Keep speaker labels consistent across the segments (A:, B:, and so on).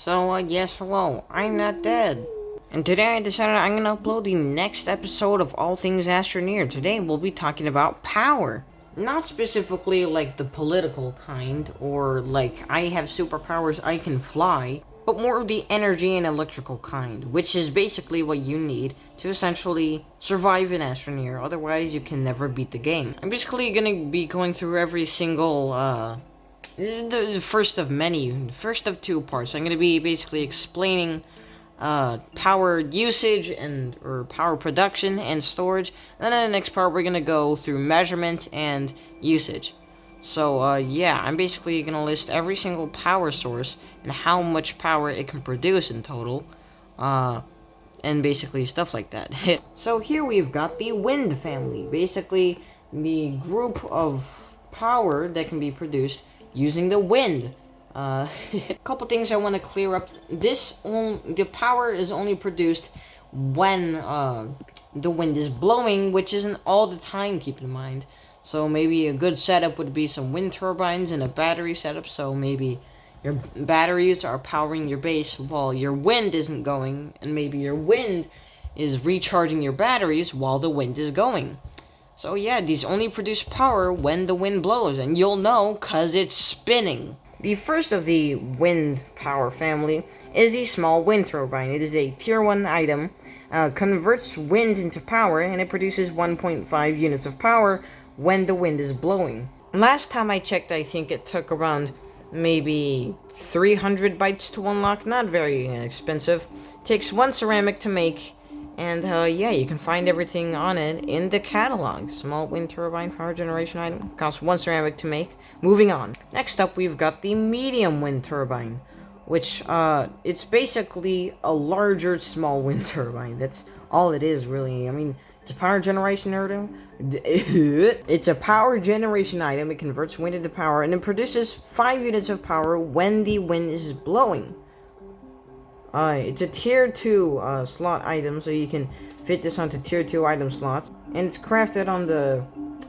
A: Yes, hello, I'm not dead. And today I decided I'm gonna upload the next episode of All Things Astroneer. Today we'll be talking about power. Not specifically like the political kind, or like I have superpowers, I can fly, but more of the energy and electrical kind, which is basically what you need to essentially survive in Astroneer, otherwise you can never beat the game. I'm basically gonna be going through every single, this is the first of two parts. I'm going to be basically explaining power usage or power production and storage. And then in the next part, we're going to go through measurement and usage. Yeah, I'm basically going to list every single power source and how much power it can produce in total. And basically stuff like that. So here we've got the wind family. Basically, the group of power that can be produced using the wind. A couple things I want to clear up. The power is only produced when the wind is blowing, which isn't all the time, keep in mind. So maybe a good setup would be some wind turbines and a battery setup, so maybe your batteries are powering your base while your wind isn't going, and maybe your wind is recharging your batteries while the wind is going. So yeah, these only produce power when the wind blows, and you'll know cause it's spinning. The first of the wind power family is the small wind turbine. It is a tier 1 item, converts wind into power, and it produces 1.5 units of power when the wind is blowing. Last time I checked, I think it took around maybe 300 bytes to unlock, not very expensive. Takes 1 ceramic to make, and yeah, you can find everything on it in the catalog. Small wind turbine power generation item, costs 1 ceramic to make. Moving on. Next up, we've got the medium wind turbine, which it's basically a larger small wind turbine. That's all it is, really. I mean, it's a power generation item. It's a power generation item. It converts wind into power, and it produces 5 units of power when the wind is blowing. It's a tier 2 slot item, so you can fit this onto tier 2 item slots. And it's crafted on the...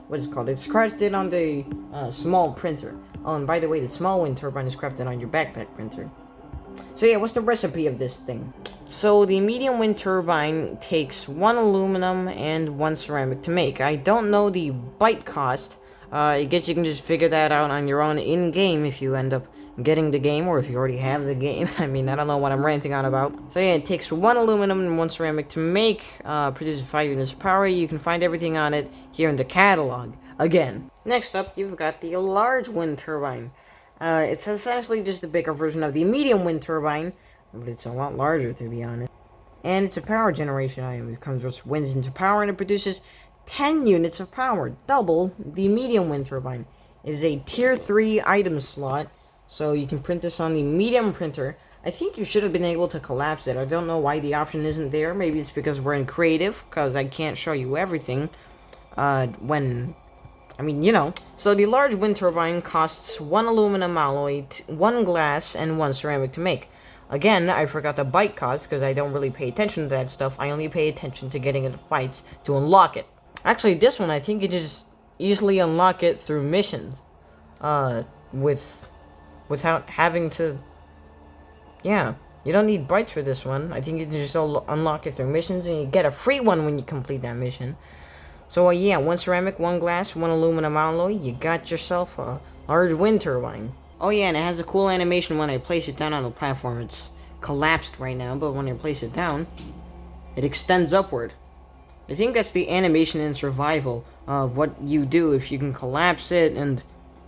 A: what is it called? It's crafted on the small printer. Oh, and by the way, the small wind turbine is crafted on your backpack printer. So yeah, what's the recipe of this thing? So the medium wind turbine takes 1 aluminum and 1 ceramic to make. I don't know the byte cost. I guess you can just figure that out on your own in-game if you end up getting the game, or if you already have the game. I mean, I don't know what I'm ranting on about. So yeah, it takes 1 aluminum and 1 ceramic to make, produces 5 units of power. You can find everything on it here in the catalog. Again. Next up, you've got the large wind turbine. It's essentially just a bigger version of the medium wind turbine, but it's a lot larger, to be honest. And it's a power generation item. It converts winds into power, and it produces 10 units of power, double the medium wind turbine. It is a tier 3 item slot, so you can print this on the medium printer. I think you should have been able to collapse it. I don't know why the option isn't there. Maybe it's because we're in creative, because I can't show you everything I mean, you know. So the large wind turbine costs 1 aluminum alloy, 1 glass, and 1 ceramic to make. Again, I forgot the byte cost because I don't really pay attention to that stuff. I only pay attention to getting into fights to unlock it. Actually, this one, I think you just easily unlock it through missions. Without having to... yeah, you don't need bytes for this one. I think you can just unlock it through missions, and you get a free one when you complete that mission. So yeah, 1 ceramic, 1 glass, 1 aluminum alloy, you got yourself a large wind turbine. Oh yeah, and it has a cool animation when I place it down on the platform. It's collapsed right now, but when I place it down, it extends upward. I think that's the animation in survival of what you do if you can collapse it and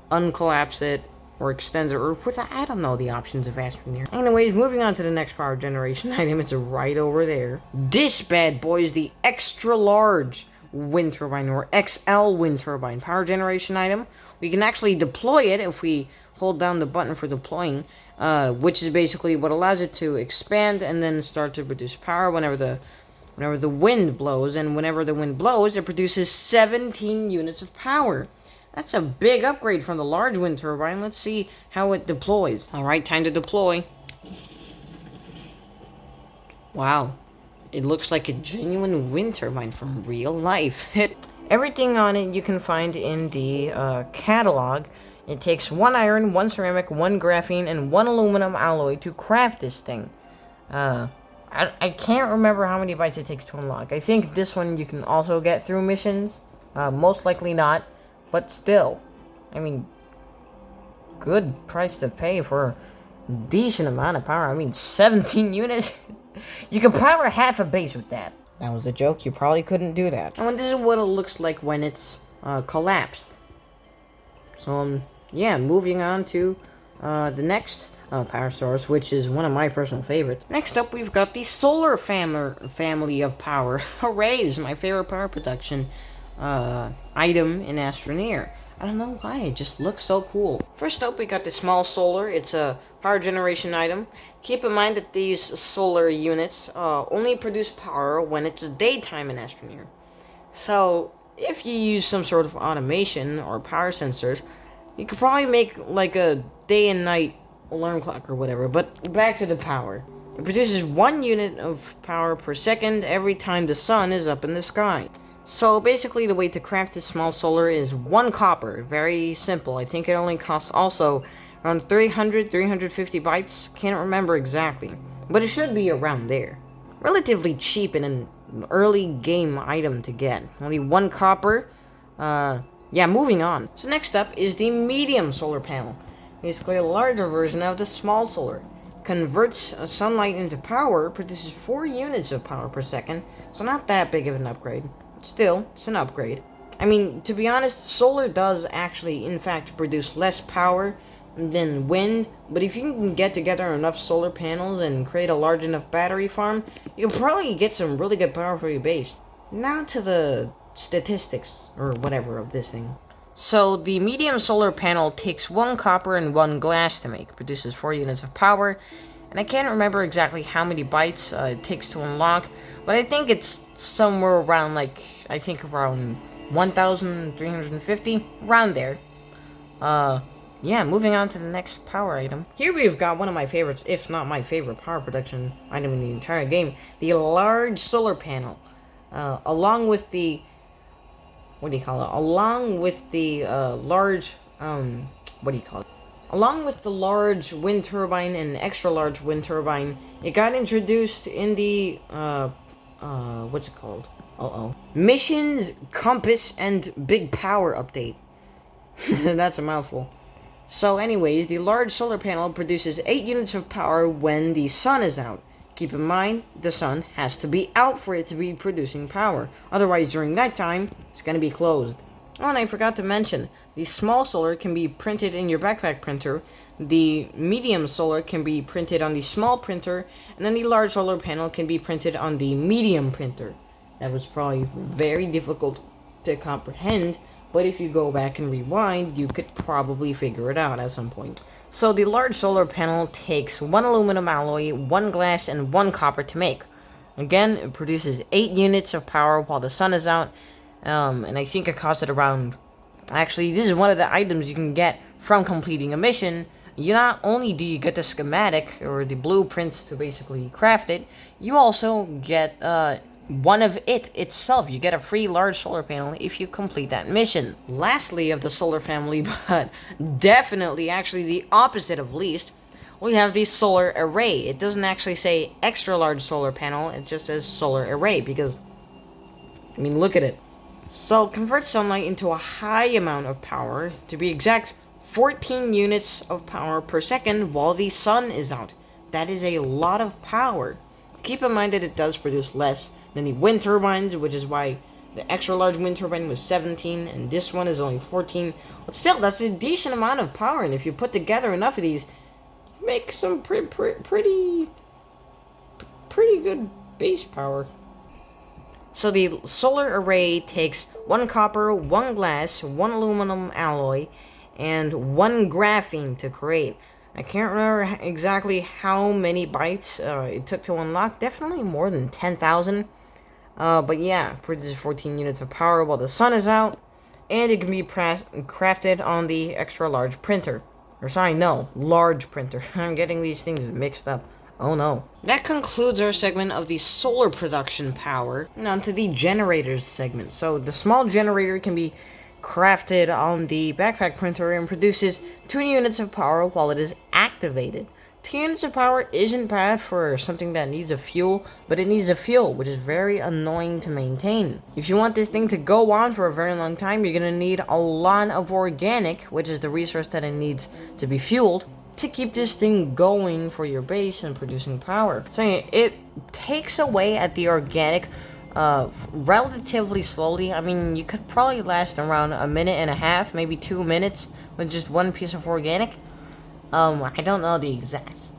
A: uncollapse it, or extend it, or put I don't know the options of Astroneer. Anyways, moving on to the next power generation item. It's right over there. This bad boy is the extra large wind turbine, or XL wind turbine power generation item. We can actually deploy it if we hold down the button for deploying, which is basically what allows it to expand and then start to produce power whenever the wind blows. And whenever the wind blows, it produces 17 units of power. That's a big upgrade from the large wind turbine. Let's see how it deploys. Alright, time to deploy. Wow. It looks like a genuine wind turbine from real life. Everything on it you can find in the catalog. It takes 1 iron, 1 ceramic, 1 graphene, and 1 aluminum alloy to craft this thing. I can't remember how many bytes it takes to unlock. I think this one you can also get through missions. Most likely not, but still. I mean, good price to pay for a decent amount of power. I mean, 17 units? You can power half a base with that. That was a joke. You probably couldn't do that. And this is what it looks like when it's collapsed. So, yeah, moving on to the next power source, which is one of my personal favorites. Next up, we've got the solar family of power. Hooray! This is my favorite power production item in Astroneer. I don't know why, it just looks so cool. First up, we got the small solar. It's a power generation item. Keep in mind that these solar units only produce power when it's daytime in Astroneer. So, if you use some sort of automation or power sensors, you could probably make like a day and night alarm clock or whatever. But back to the power. It produces 1 unit of power per second every time the sun is up in the sky. So basically the way to craft this small solar is 1 copper. Very simple. I think it only costs also around 350 bytes. Can't remember exactly. But it should be around there. Relatively cheap and an early game item to get. Only 1 copper. Yeah, moving on. So next up is the medium solar panel. Basically a larger version of the small solar. Converts sunlight into power, produces 4 units of power per second. So not that big of an upgrade. Still, it's an upgrade. I mean, to be honest, solar does actually, in fact, produce less power than wind, but if you can get together enough solar panels and create a large enough battery farm, you can probably get some really good power for your base. Now to the statistics, or whatever, of this thing. So, the medium solar panel takes 1 copper and 1 glass to make, produces 4 units of power, and I can't remember exactly how many bytes it takes to unlock, but I think it's somewhere around, around 1,350, around there. Yeah, moving on to the next power item. Here we've got one of my favorites, if not my favorite power production item in the entire game, the large solar panel. Along with the... what do you call it? Along with the large... what do you call it? Along with the large wind turbine and extra large wind turbine, it got introduced in the, what's it called? Missions, Compass, and Big Power update. That's a mouthful. So anyways, the large solar panel produces 8 units of power when the sun is out. Keep in mind, the sun has to be out for it to be producing power. Otherwise, during nighttime, it's going to be closed. Oh, and I forgot to mention, the small solar can be printed in your backpack printer, the medium solar can be printed on the small printer, and then the large solar panel can be printed on the medium printer. That was probably very difficult to comprehend, but if you go back and rewind, you could probably figure it out at some point. So the large solar panel takes 1 aluminum alloy, 1 glass, and 1 copper to make. Again, it produces 8 units of power while the sun is out, and I think it costs it around... Actually, this is one of the items you can get from completing a mission. You not only do you get the schematic, or the blueprints to basically craft it, you also get, one of it itself. You get a free large solar panel if you complete that mission. Lastly of the solar family, but definitely actually the opposite of least, we have the solar array. It doesn't actually say extra large solar panel, it just says solar array, because, I mean, look at it. So, convert sunlight into a high amount of power, to be exact, 14 units of power per second while the sun is out. That is a lot of power. Keep in mind that it does produce less than the wind turbines, which is why the extra large wind turbine was 17, and this one is only 14. But still, that's a decent amount of power, and if you put together enough of these, you make some pretty good base power. So the solar array takes 1 copper, 1 glass, 1 aluminum alloy, and 1 graphene to create. I can't remember exactly how many bytes it took to unlock. Definitely more than 10,000. But yeah, produces 14 units of power while the sun is out, and it can be crafted on the extra large printer. Or sorry, no, large printer. I'm getting these things mixed up. Oh no. That concludes our segment of the solar production power. And on to the generators segment. So the small generator can be crafted on the backpack printer and produces 2 units of power while it is activated. 2 units of power isn't bad for something that needs a fuel, but it needs a fuel, which is very annoying to maintain. If you want this thing to go on for a very long time, you're going to need a lot of organic, which is the resource that it needs to be fueled, to keep this thing going for your base and producing power. So yeah, it takes away at the organic relatively slowly. I mean, you could probably last around a minute and a half, maybe 2 minutes with just one piece of organic. I don't know the exacts,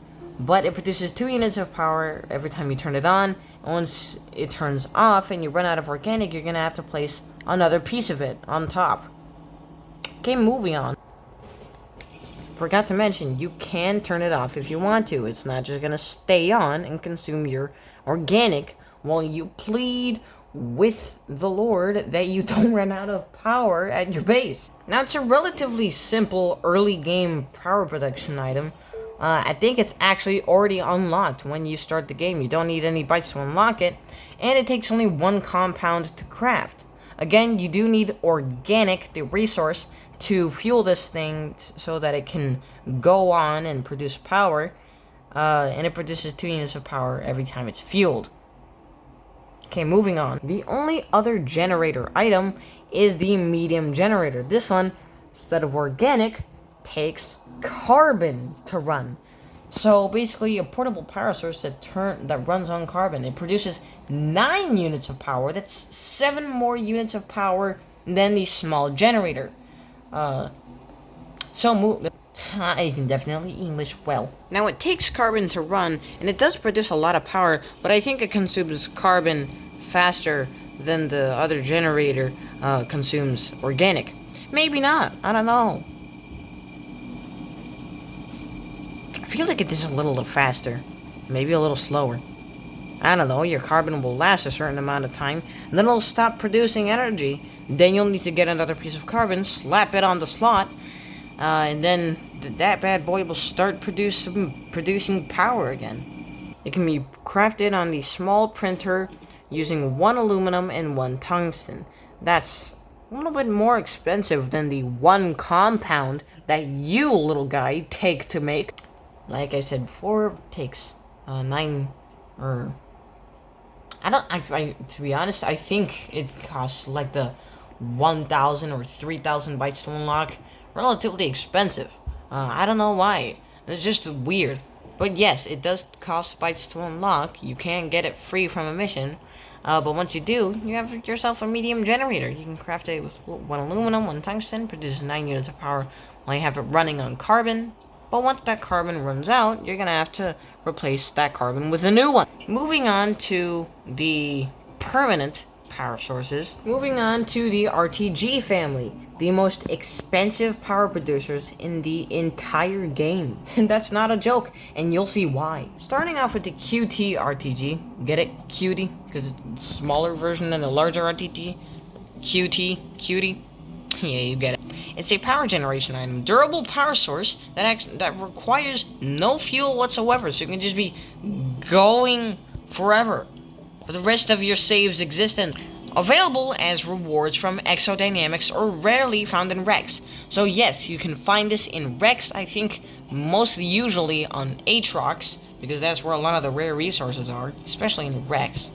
A: but it produces 2 units of power every time you turn it on. And once it turns off and you run out of organic, you're gonna have to place another piece of it on top. Okay, moving on. Forgot to mention, you can turn it off if you want to. It's not just gonna stay on and consume your organic while you plead with the Lord that you don't run out of power at your base. Now, it's a relatively simple early game power production item. I think it's actually already unlocked when you start the game. You don't need any bytes to unlock it, and it takes only 1 compound to craft. Again, you do need organic, the resource, to fuel this thing so that it can go on and produce power, and it produces 2 units of power every time it's fueled. Okay, moving on. The only other generator item is the medium generator. This one, instead of organic, takes carbon to run. So basically a portable power source that runs on carbon. It produces 9 units of power. That's 7 more units of power than the small generator. I can definitely English well. Now, it takes carbon to run, and it does produce a lot of power, but I think it consumes carbon faster than the other generator consumes organic. Maybe not. I don't know. I feel like it is a little faster. Maybe a little slower. I don't know. Your carbon will last a certain amount of time, and then it'll stop producing energy. Then you'll need to get another piece of carbon, slap it on the slot, and then that bad boy will start producing power again. It can be crafted on the small printer using 1 aluminum and 1 tungsten. That's a little bit more expensive than the 1 compound that you, little guy, take to make. Like I said before, it takes 9 or... to be honest, I think it costs like the 1,000 or 3,000 bytes to unlock. Relatively expensive. I don't know why. It's just weird. But yes, it does cost bytes to unlock. You can get it free from a mission. But once you do, you have yourself a medium generator. You can craft it with 1 aluminum, 1 tungsten, produces 9 units of power while you have it running on carbon. But once that carbon runs out, you're gonna have to replace that carbon with a new one. Moving on to the permanent power sources. Moving on to the RTG family, the most expensive power producers in the entire game. And that's not a joke, and you'll see why. Starting off with the QT RTG. Get it? Cutie? Because it's a smaller version than the larger RTG. Cutie? Yeah, you get it. It's a power generation item. Durable power source that requires no fuel whatsoever, so you can just be going forever for the rest of your save's existence. Available as rewards from Exodynamics or rarely found in Rex. So yes, you can find this in Rex, I think mostly usually on Aatrox, because that's where a lot of the rare resources are, especially in Rex.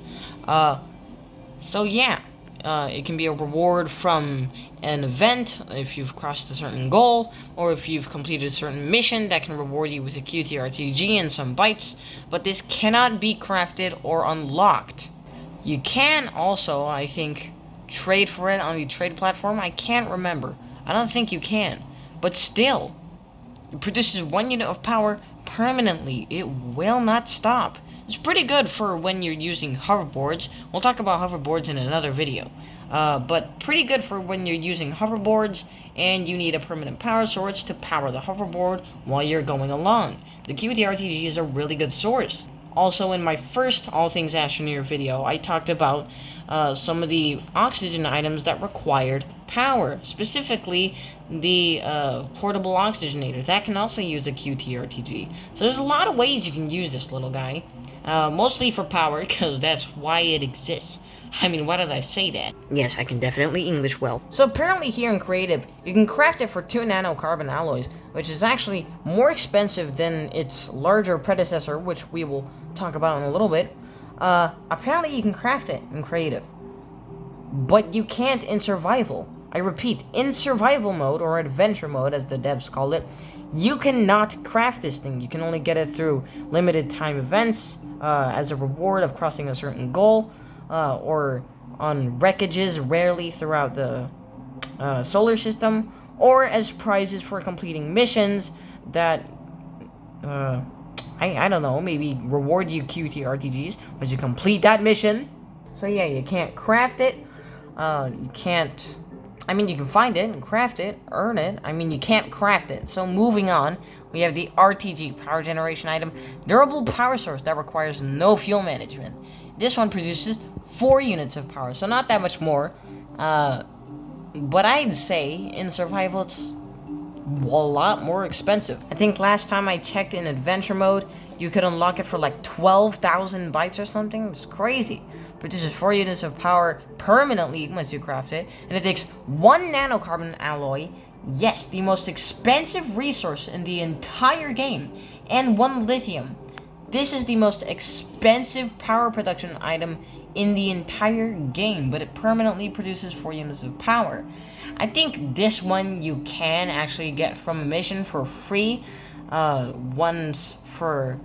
A: So yeah, it can be a reward from an event if you've crossed a certain goal, or if you've completed a certain mission that can reward you with a QT RTG and some bytes, but this cannot be crafted or unlocked. You can also, I think, trade for it on the trade platform. I can't remember. I don't think you can. But still, it produces 1 unit of power permanently. It will not stop. It's pretty good for when you're using hoverboards. We'll talk about hoverboards in another video. But pretty good for when you're using hoverboards and you need a permanent power source to power the hoverboard while you're going along. The QT RTG is a really good source. Also, in my first All Things Astroneer video, I talked about some of the oxygen items that required power. Specifically, the portable oxygenator. That can also use a QT RTG. So there's a lot of ways you can use this little guy. Mostly for power, because that's why it exists. I mean, why did I say that? Yes, I can definitely English well. So apparently here in Creative, you can craft it for 2 nanocarbon alloys, which is actually more expensive than its larger predecessor, which we will talk about in a little bit. Apparently you can craft it in Creative, but you can't in Survival. I repeat, in Survival mode, or Adventure mode as the devs call it, you cannot craft this thing. You can only get it through limited time events, as a reward of crossing a certain goal, or on wreckages rarely throughout the solar system, or as prizes for completing missions that, I don't know, maybe reward you QTRTGs once you complete that mission. So yeah, you can't craft it, you can't... I mean, you can find it and craft it, earn it. I mean, you can't craft it. So moving on, we have the RTG, Power Generation Item, Durable Power Source that requires no fuel management. This one produces 4 units of power, so not that much more. But I'd say in Survival it's a lot more expensive. I think last time I checked in Adventure mode, you could unlock it for like 12,000 bytes or something. It's crazy. Produces 4 units of power permanently once you craft it, and it takes 1 nanocarbon alloy, yes, the most expensive resource in the entire game, and 1 lithium. This is the most expensive power production item in the entire game, but it permanently produces 4 units of power. I think this one you can actually get from a mission for free, once for,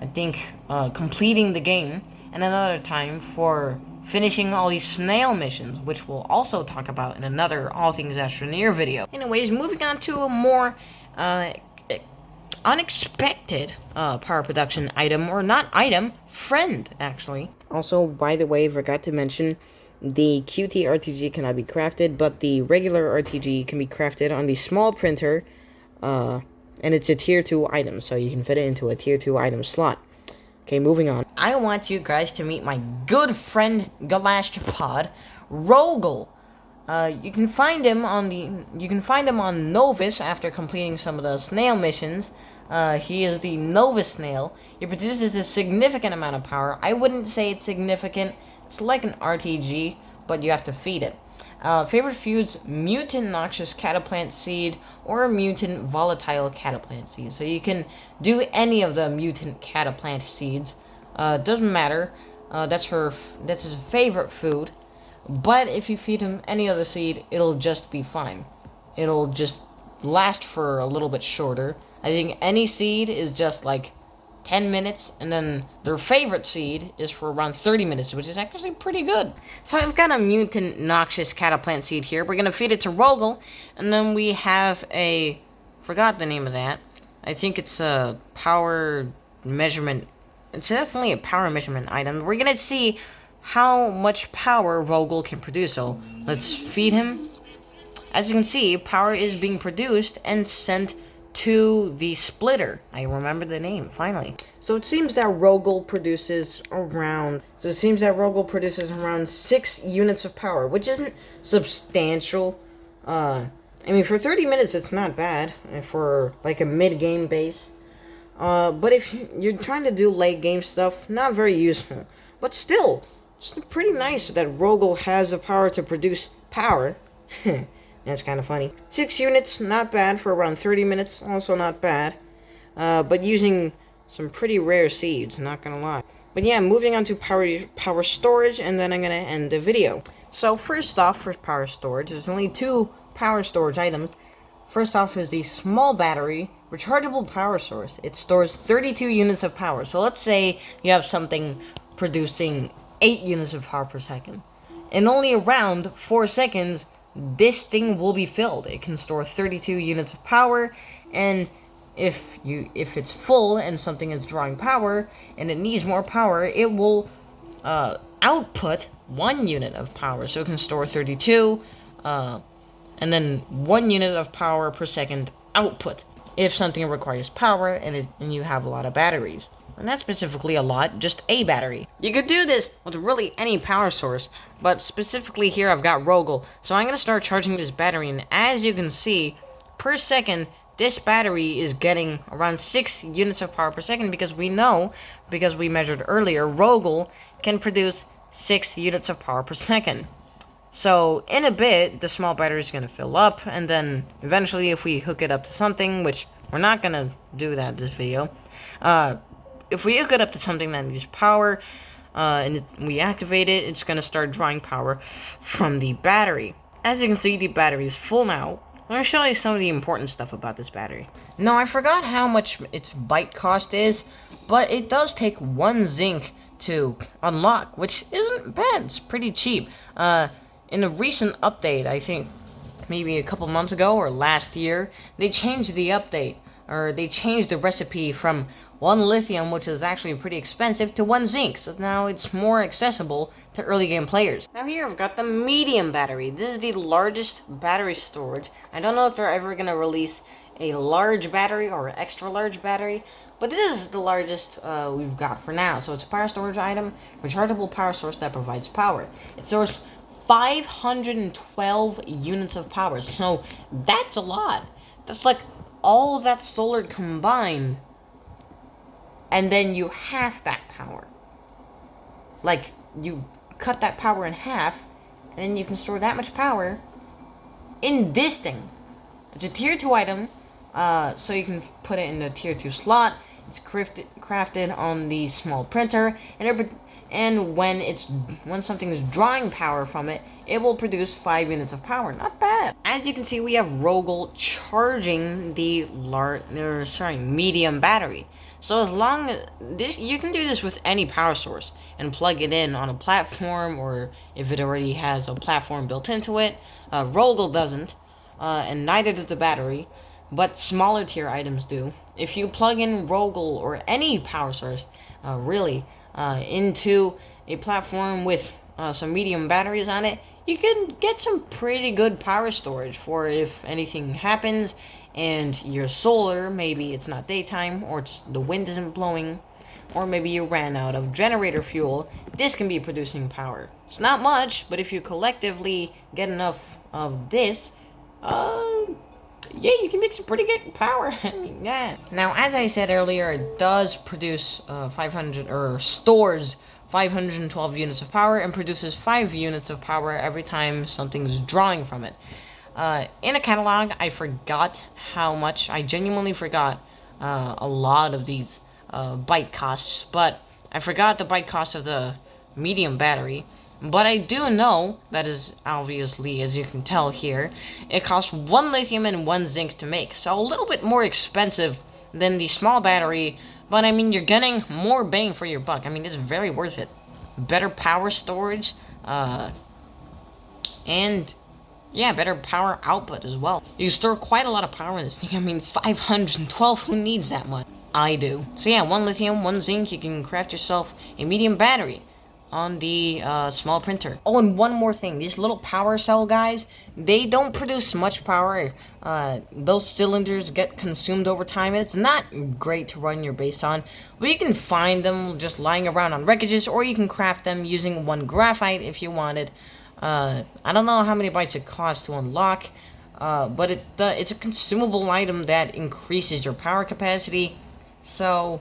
A: I think, completing the game, and another time for finishing all these snail missions, which we'll also talk about in another All Things Astroneer video. Anyways, moving on to a more unexpected power production item, or not item, friend, actually. Also, by the way, forgot to mention, the QT RTG cannot be crafted, but the regular RTG can be crafted on the small printer, and it's a tier 2 item, so you can fit it into a tier 2 item slot. Okay, moving on. I want you guys to meet my good friend Galastropod, Rogel. You can find him on Novus after completing some of the snail missions. He is the Novus snail. He produces a significant amount of power. I wouldn't say it's significant. It's like an RTG, but you have to feed it. Favorite foods: mutant noxious cataplant seed or mutant volatile cataplant seed. So you can do any of the mutant cataplant seeds. Doesn't matter. That's his favorite food. But if you feed him any other seed, it'll just be fine. It'll just last for a little bit shorter. I think any seed is just like 10 minutes, and then their favorite seed is for around 30 minutes, which is actually pretty good. So I've got a mutant noxious cataplant seed here. We're gonna feed it to Rogel, and then we have a... forgot the name of that. I think it's a power measurement... it's definitely a power measurement item. We're gonna see how much power Rogel can produce, so let's feed him. As you can see, power is being produced and sent to the splitter. I remember the name, finally. So it seems that Rogel produces around 6 units of power, which isn't substantial. I mean, for 30 minutes, it's not bad for like a mid-game base. But if you're trying to do late-game stuff, not very useful. But still, it's pretty nice that Rogel has the power to produce power. That's kind of funny. 6 units, not bad for around 30 minutes, also not bad. But using some pretty rare seeds, not gonna lie. But yeah, moving on to power storage, and then I'm gonna end the video. So first off, for power storage, there's only 2 power storage items. First off is the small battery rechargeable power source. It stores 32 units of power. So let's say you have something producing 8 units of power per second. In only around 4 seconds, this thing will be filled. It can store 32 units of power, and if it's full and something is drawing power and it needs more power, it will output 1 unit of power. So it can store 32, and then 1 unit of power per second output if something requires power and you have a lot of batteries. And not specifically a lot, just a battery. You could do this with really any power source, but specifically here I've got Rogel. So I'm going to start charging this battery, and as you can see, per second, this battery is getting around 6 units of power per second, because we know, because we measured earlier, Rogel can produce 6 units of power per second. So in a bit, the small battery is going to fill up, and then eventually if we hook it up to something, which we're not going to do that this video, if we hook it up to something that needs power, and we activate it, it's going to start drawing power from the battery. As you can see, the battery is full now. I'm going to show you some of the important stuff about this battery. Now, I forgot how much its byte cost is, but it does take 1 zinc to unlock, which isn't bad. It's pretty cheap. In a recent update, I think maybe a couple months ago or last year, they changed the update, or they changed the recipe from 1 lithium, which is actually pretty expensive, to 1 zinc, so now it's more accessible to early game players. Now here I've got the medium battery. This is the largest battery storage. I don't know if they're ever going to release a large battery or extra large battery, but this is the largest we've got for now. So it's a power storage item, rechargeable power source that provides power. It stores 512 units of power, so that's a lot. That's like all that solar combined, and then you half that power. Like, you cut that power in half, and then you can store that much power in this thing. It's a tier 2 item, so you can put it in the tier 2 slot. It's crafted on the small printer, and when something is drawing power from it, it will produce 5 units of power. Not bad. As you can see, we have Rogel charging the medium battery. So as long as this, you can do this with any power source and plug it in on a platform, or if it already has a platform built into it. Rogel doesn't, and neither does the battery, but smaller tier items do. If you plug in Rogel or any power source, into a platform with some medium batteries on it, you can get some pretty good power storage for if anything happens and your solar, maybe it's not daytime, or the wind isn't blowing, or maybe you ran out of generator fuel. This can be producing power. It's not much, but if you collectively get enough of this, yeah, you can make some pretty good power. Yeah. Now, as I said earlier, it does produce 512 units of power, and produces 5 units of power every time something's drawing from it. In a catalog, I forgot how much. I genuinely forgot a lot of these byte costs, but I forgot the byte cost of the medium battery. But I do know, that is obviously, as you can tell here, it costs 1 lithium and 1 zinc to make, so a little bit more expensive than the small battery, but I mean, you're getting more bang for your buck. I mean, it's very worth it. Better power storage, and yeah, better power output as well. You store quite a lot of power in this thing. I mean, 512, who needs that much? I do. So yeah, 1 lithium, 1 zinc, you can craft yourself a medium battery on the small printer. Oh, and one more thing, these little power cell guys, they don't produce much power. Those cylinders get consumed over time, and it's not great to run your base on, but you can find them just lying around on wreckages, or you can craft them using 1 graphite if you wanted. I don't know how many bytes it costs to unlock, but it's a consumable item that increases your power capacity, so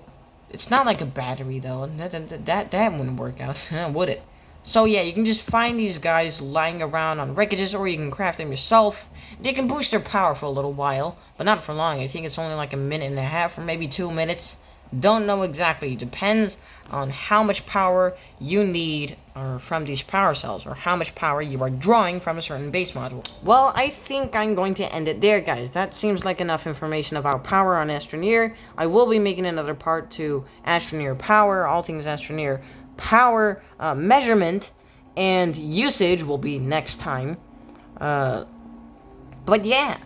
A: it's not like a battery, though. That wouldn't work out, would it? So yeah, you can just find these guys lying around on wreckages, or you can craft them yourself. They can boost their power for a little while, but not for long. I think it's only like 1.5 minutes, or maybe 2 minutes. Don't know exactly. It depends on how much power you need from these power cells, or how much power you are drawing from a certain base module. Well, I think I'm going to end it there, guys. That seems like enough information about power on Astroneer. I will be making another part to Astroneer power, all things Astroneer power, measurement, and usage will be next time. But yeah,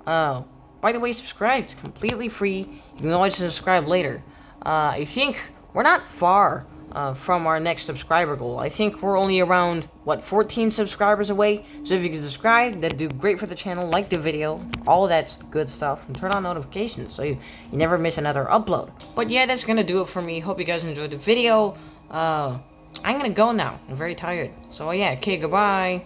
A: by the way, subscribe. It's completely free. You can always subscribe later. I think we're not far from our next subscriber goal. I think we're only around, 14 subscribers away. So if you can subscribe, that'd do great for the channel. Like the video, all of that good stuff, and turn on notifications so you never miss another upload. But yeah, that's gonna do it for me. Hope you guys enjoyed the video. I'm gonna go now. I'm very tired. So yeah, okay, goodbye.